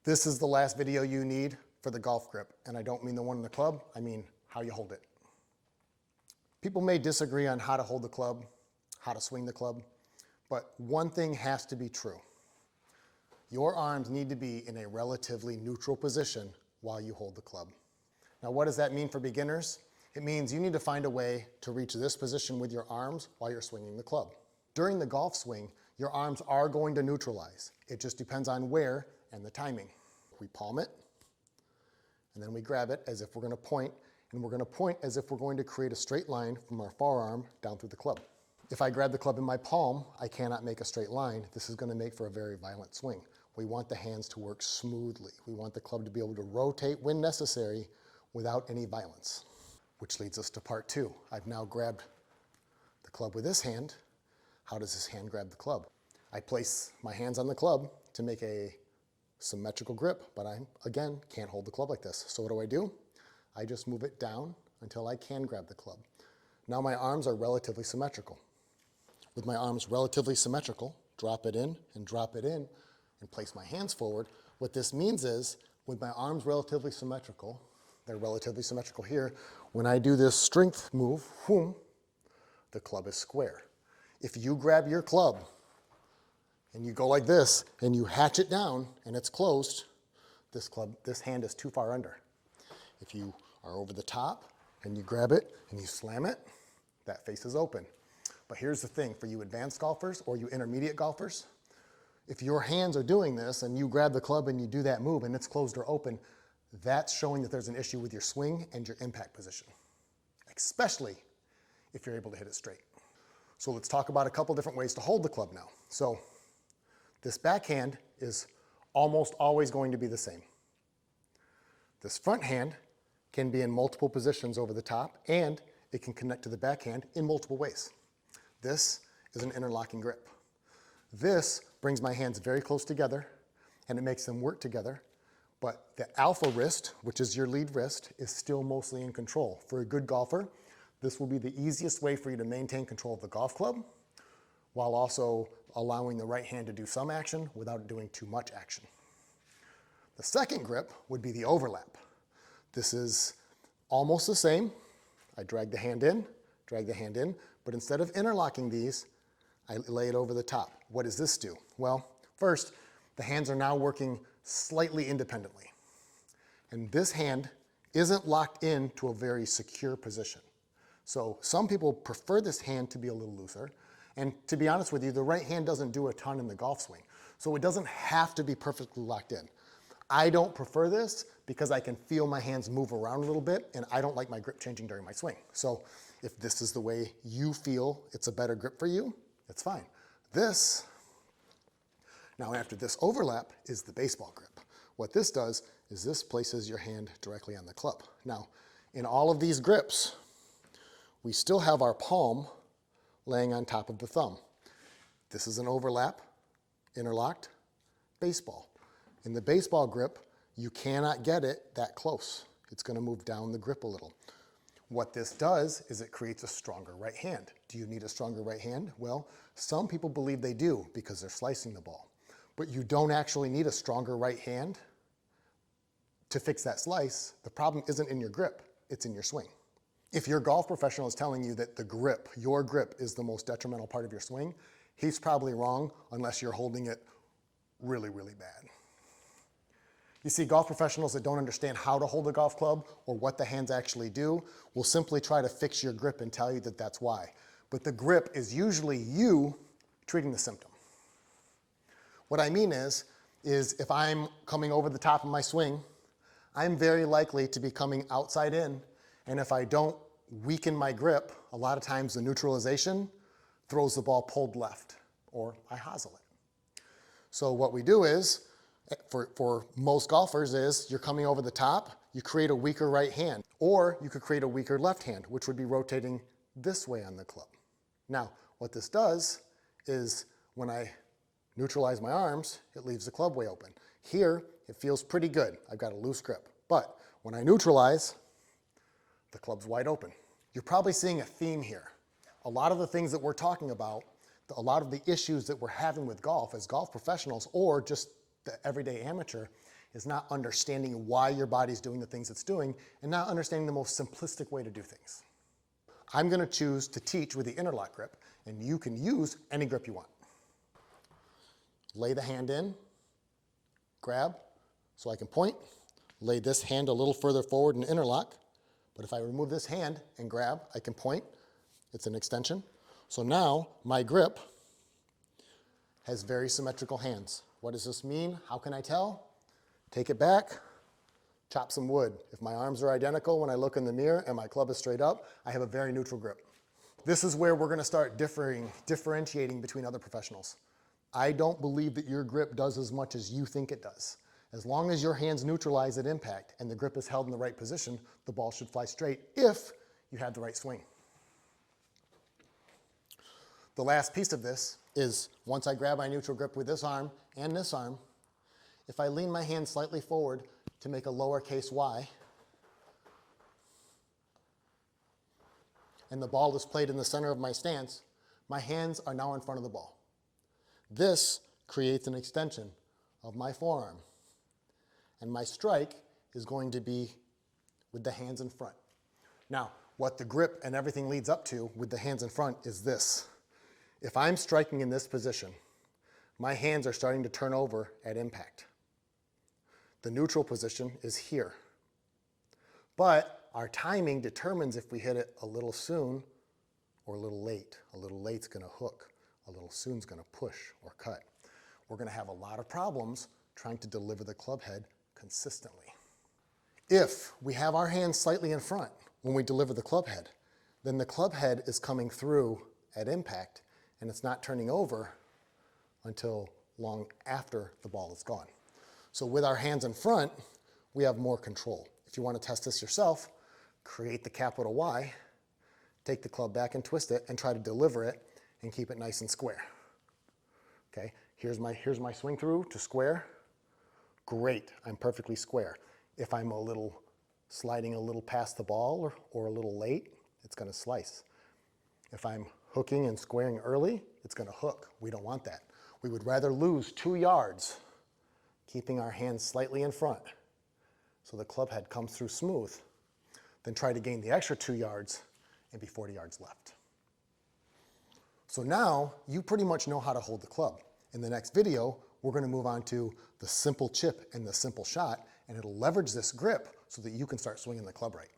This is the last video you need for the golf grip, and I don't mean the one in the club, I mean how you hold it. People may disagree on how to hold the club, how to swing the club, but one thing has to be true. Your arms need to be in a relatively neutral position while you hold the club. Now, what does that mean for beginners? It means you need to find a way to reach this position with your arms while you're swinging the club. During the golf swing, your arms are going to neutralize. It just depends on where and the timing. We palm it, and then we grab it as if we're going to point, and we're going to point as if we're going to create a straight line from our forearm down through the club. If I grab the club in my palm, I cannot make a straight line. This is going to make for a very violent swing. We want the hands to work smoothly. We want the club to be able to rotate when necessary without any violence. Which leads us to part two. I've now grabbed the club with this hand. How does this hand grab the club? I place my hands on the club to make a symmetrical grip, but I, again, can't hold the club like this. So what do? I just move it down until I can grab the club. Now my arms are relatively symmetrical. With my arms relatively symmetrical, drop it in and place my hands forward. What this means is, with my arms relatively symmetrical, they're relatively symmetrical here, when I do this strength move, whoom, the club is square. If you grab your club and you go like this and you hatch it down and it's closed, this hand is too far under. If you are over the top and you grab it and you slam it, that face is open. But here's the thing, for you advanced golfers or you intermediate golfers, if your hands are doing this and you grab the club and you do that move and it's closed or open, that's showing that there's an issue with your swing and your impact position, especially if you're able to hit it straight. So let's talk about a couple different ways to hold the club now. So this backhand is almost always going to be the same. This front hand can be in multiple positions over the top, and it can connect to the backhand in multiple ways. This is an interlocking grip. This brings my hands very close together, and it makes them work together. But the alpha wrist, which is your lead wrist, is still mostly in control. For a good golfer, this will be the easiest way for you to maintain control of the golf club while also allowing the right hand to do some action without doing too much action. The second grip would be the overlap. This is almost the same. I drag the hand in, but instead of interlocking these, I lay it over the top. What does this do? Well, first, the hands are now working slightly independently. And this hand isn't locked into a very secure position. So some people prefer this hand to be a little looser. And to be honest with you, the right hand doesn't do a ton in the golf swing. So it doesn't have to be perfectly locked in. I don't prefer this because I can feel my hands move around a little bit and I don't like my grip changing during my swing. So if this is the way you feel it's a better grip for you, it's fine. Now after this overlap is the baseball grip. What this does is this places your hand directly on the club. Now, in all of these grips, we still have our palm laying on top of the thumb. This is an overlap, interlocked, baseball. In the baseball grip, you cannot get it that close. It's going to move down the grip a little. What this does is it creates a stronger right hand. Do you need a stronger right hand? Well, some people believe they do because they're slicing the ball. But you don't actually need a stronger right hand to fix that slice. The problem isn't in your grip, it's in your swing. If your golf professional is telling you that the grip, your grip, is the most detrimental part of your swing, he's probably wrong unless you're holding it really, really bad. You see, golf professionals that don't understand how to hold a golf club or what the hands actually do will simply try to fix your grip and tell you that that's why. But the grip is usually you treating the symptom. What I mean is if I'm coming over the top of my swing, I'm very likely to be coming outside in, and if I don't weaken my grip, a lot of times the neutralization throws the ball pulled left, or I hosel it. So what we do is, for most golfers, is you're coming over the top, you create a weaker right hand, or you could create a weaker left hand, which would be rotating this way on the club. Now, what this does is when I neutralize my arms, it leaves the club way open. Here, it feels pretty good. I've got a loose grip. But when I neutralize, the club's wide open. You're probably seeing a theme here. A lot of the things that we're talking about, a lot of the issues that we're having with golf as golf professionals or just the everyday amateur, is not understanding why your body's doing the things it's doing and not understanding the most simplistic way to do things. I'm going to choose to teach with the interlock grip, and you can use any grip you want. Lay the hand in, grab, so I can point. Lay this hand a little further forward and interlock. But if I remove this hand and grab, I can point. It's an extension. So now my grip has very symmetrical hands. What does this mean? How can I tell? Take it back, chop some wood. If my arms are identical when I look in the mirror and my club is straight up, I have a very neutral grip. This is where we're going to start differentiating between other professionals. I don't believe that your grip does as much as you think it does. As long as your hands neutralize at impact and the grip is held in the right position, the ball should fly straight if you have the right swing. The last piece of this is once I grab my neutral grip with this arm and this arm, if I lean my hand slightly forward to make a lowercase y, and the ball is played in the center of my stance, my hands are now in front of the ball. This creates an extension of my forearm, and my strike is going to be with the hands in front. Now, what the grip and everything leads up to with the hands in front is this. If I'm striking in this position, my hands are starting to turn over at impact. The neutral position is here. But our timing determines if we hit it a little soon or a little late. A little late's going to hook. A little soon's going to push or cut. We're going to have a lot of problems trying to deliver the club head consistently. If we have our hands slightly in front when we deliver the club head, then the club head is coming through at impact and it's not turning over until long after the ball is gone. So with our hands in front, we have more control. If you want to test this yourself, create the capital Y, take the club back and twist it and try to deliver it and keep it nice and square. Okay, here's my swing through to square. Great, I'm perfectly square. If I'm sliding a little past the ball or a little late, it's going to slice. If I'm hooking and squaring early, it's going to hook. We don't want that. We would rather lose 2 yards keeping our hands slightly in front so the club head comes through smooth than try to gain the extra 2 yards and be 40 yards left. So now you pretty much know how to hold the club. In the next video, we're going to move on to the simple chip and the simple shot, and it'll leverage this grip so that you can start swinging the club right.